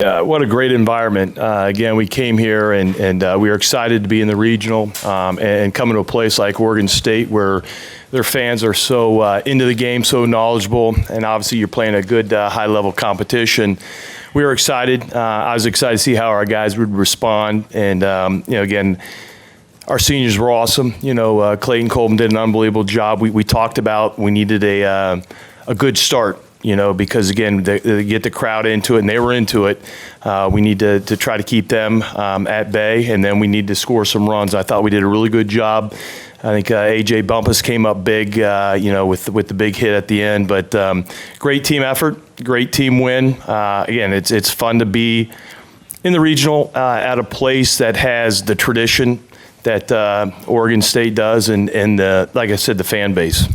What a great environment. Again, we came here and we were excited to be in the regional and coming to a place like Oregon State where their fans are so into the game, so knowledgeable, and obviously you're playing a good high-level competition. We were excited. I was excited to see how our guys would respond, and again, our seniors were awesome. Clayton, Colvin did an unbelievable job. We talked about we needed a good start. Because again, they get the crowd into it, and they were into it. We need to try to keep them at bay, and then we need to score some runs. I thought we did a really good job. I think A.J. Bumpass came up big, with the big hit at the end. But great team effort, great team win. Again, it's fun to be in the regional at a place that has the tradition that Oregon State does, and like I said, the fan base.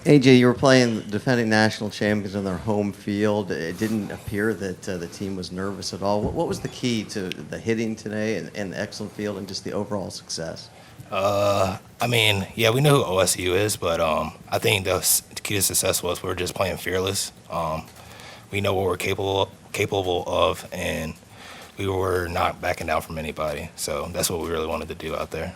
AJ, you were playing defending national champions on their home field. It didn't appear that the team was nervous at all. What was the key to the hitting today and the excellent field and just the overall success? We know who OSU is, but I think the key to success was we were just playing fearless. We know what we're capable of, and we were not backing down from anybody. So that's what we really wanted to do out there.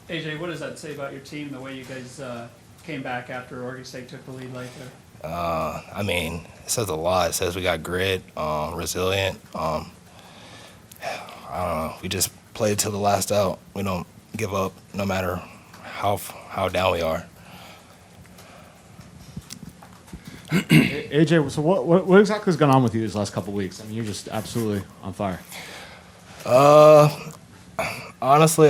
AJ, what does that say about your team, the way you guys came back after Oregon State took the lead like that? It says a lot. It says we got grit, resilient. I don't know. We just played till the last out. We don't give up no matter how down we are. AJ, so what exactly has gone on with you these last couple of weeks? You're just absolutely on fire. Honestly,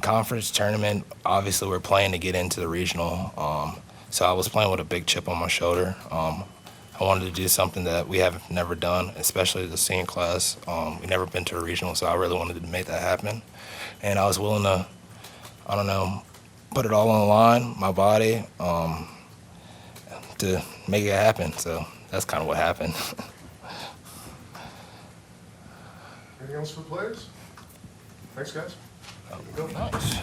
conference tournament, obviously we're playing to get into the regional. So I was playing with a big chip on my shoulder. I wanted to do something that we have never done, especially the senior class. We've never been to a regional, so I really wanted to make that happen. And I was willing to, put it all on the line, my body, to make it happen. So that's kind of what happened. Anything else for players? Thanks, guys. Go. Nice.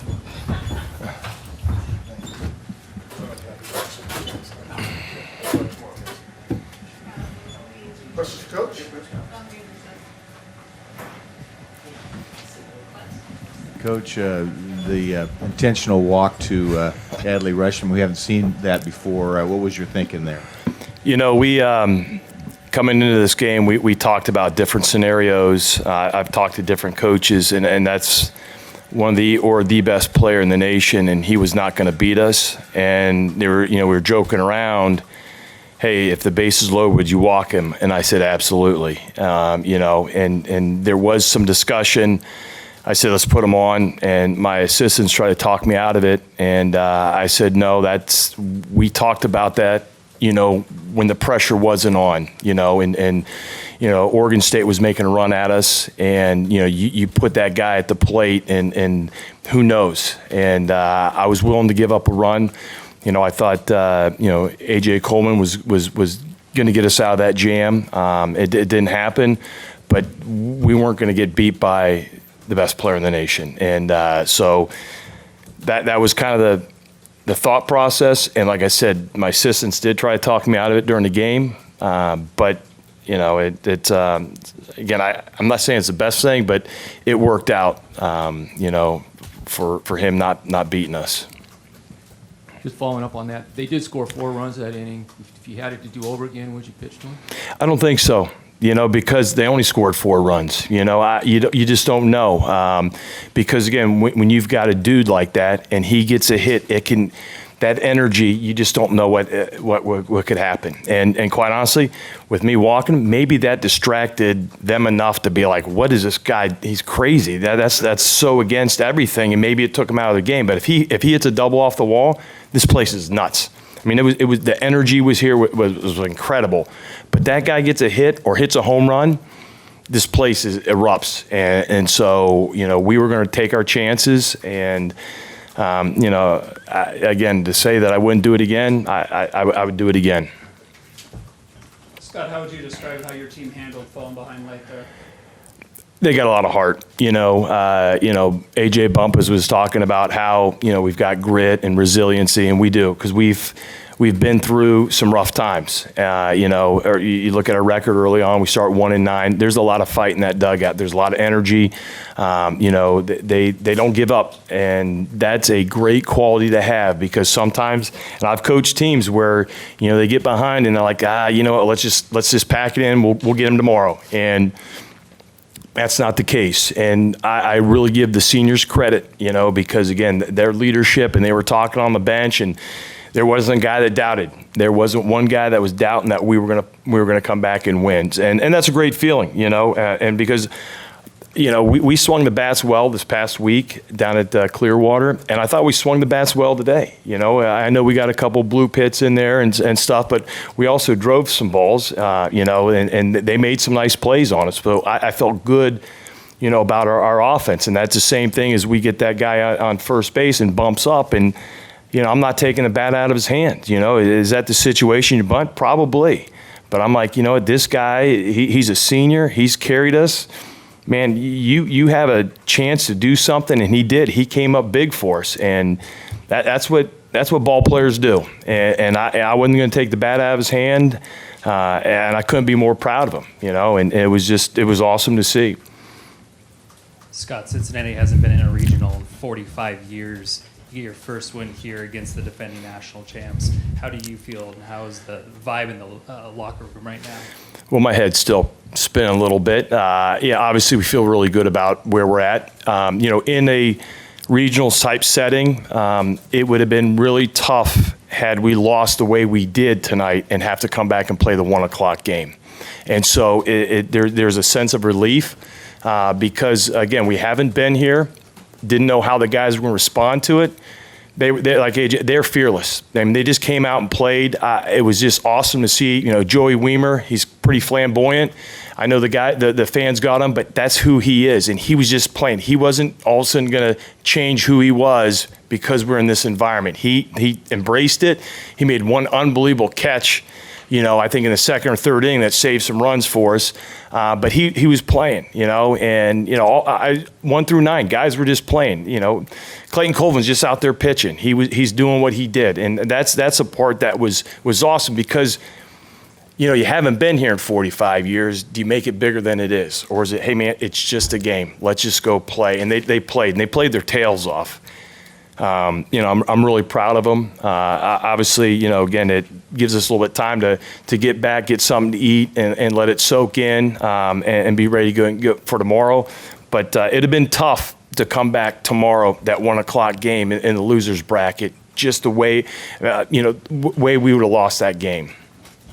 Questions for Coach? Coach, the intentional walk to Adley Rushman, we haven't seen that before. What was your thinking there? We coming into this game, we talked about different scenarios. I've talked to different coaches, and that's one of the best player in the nation, and he was not going to beat us. And we were joking around, hey, if the base is low, would you walk him? And I said, absolutely. And there was some discussion. I said, let's put him on, and my assistants tried to talk me out of it. And I said, no, we talked about that, when the pressure wasn't on, and Oregon State was making a run at us, and you put that guy at the plate, and who knows? And I was willing to give up a run. I thought A.J. Coleman was going to get us out of that jam. It didn't happen, but we weren't going to get beat by the best player in the nation, and so that was kind of the thought process. And like I said, my assistants did try to talk me out of it during the game, but again, I'm not saying it's the best thing, but it worked out, for him not beating us. Just following up on that, they did score 4 runs that inning. If you had it to do over again, would you pitch to them? I don't think so. Because they only scored 4 runs. You just don't know. Because again, when you've got a dude like that and he gets a hit, that energy, you just don't know what could happen. And quite honestly, with me walking, maybe that distracted them enough to be like, what is this guy? He's crazy. That's so against everything. And maybe it took him out of the game. But if he hits a double off the wall, this place is nuts. It was the energy was here was incredible, but that guy gets a hit or hits a home run, this place erupts, and so we were going to take our chances, and again, to say that I wouldn't do it again, I would do it again. Scott, how would you describe how your team handled falling behind late there? They got a lot of heart, AJ Bumpass was talking about how, we've got grit and resiliency, and we do, because we've been through some rough times. Or you look at our record early on, we start 1-9. There's a lot of fight in that dugout. There's a lot of energy. They don't give up, and that's a great quality to have, because sometimes, and I've coached teams where, they get behind and they're like, let's just pack it in. We'll get them tomorrow. And that's not the case. And I really give the seniors credit, because, again, their leadership, and they were talking on the bench, and there wasn't a guy that doubted. There wasn't one guy that was doubting that we were gonna come back and win. And that's a great feeling, and because, we swung the bats well this past week down at Clearwater, and I thought we swung the bats well today. I know we got a couple blue pits in there and stuff, but we also drove some balls, and they made some nice plays on us. So I felt good, about our offense, and that's the same thing as we get that guy on first base and bumps up, and I'm not taking the bat out of his hand. Is that the situation you bunt? Probably, but I'm like, this guy, he's a senior. He's carried us. Man, you have a chance to do something, and he did. He came up big for us, and that's what ball players do. And I wasn't going to take the bat out of his hand, and I couldn't be more proud of him. And it was awesome to see. Scott, Cincinnati hasn't been in a regional in 45 years. You get your first win here against the defending national champs. How do you feel, and how is the vibe in the locker room right now? Well, my head's still spinning a little bit. Obviously we feel really good about where we're at. In a regional type setting, it would have been really tough had we lost the way we did tonight and have to come back and play the 1 o'clock game. And so there's a sense of relief because, again, we haven't been here, didn't know how the guys were going to respond to it. They're like AJ, they're fearless. I mean, they just came out and played. It was just awesome to see. Joey Weimer, he's pretty flamboyant. I know the fans got him, but that's who he is, and he was just playing. He wasn't all of a sudden going to change who he was because we're in this environment. He embraced it. He made one unbelievable catch, I think in the second or third inning that saved some runs for us. But he was playing, and 1 through 9 guys were just playing. Clayton Colvin's just out there pitching. He's doing what he did, and that's a part that was awesome because you haven't been here in 45 years. Do you make it bigger than it is, or is it, hey man, it's just a game. Let's just go play. And they played, and they played their tails off. I'm really proud of them. Obviously, again, it gives us a little bit of time to get back, get something to eat, and let it soak in, and be ready to go for tomorrow. But it'd have been tough to come back tomorrow, that 1 o'clock game in the losers bracket, just the way, way we would have lost that game.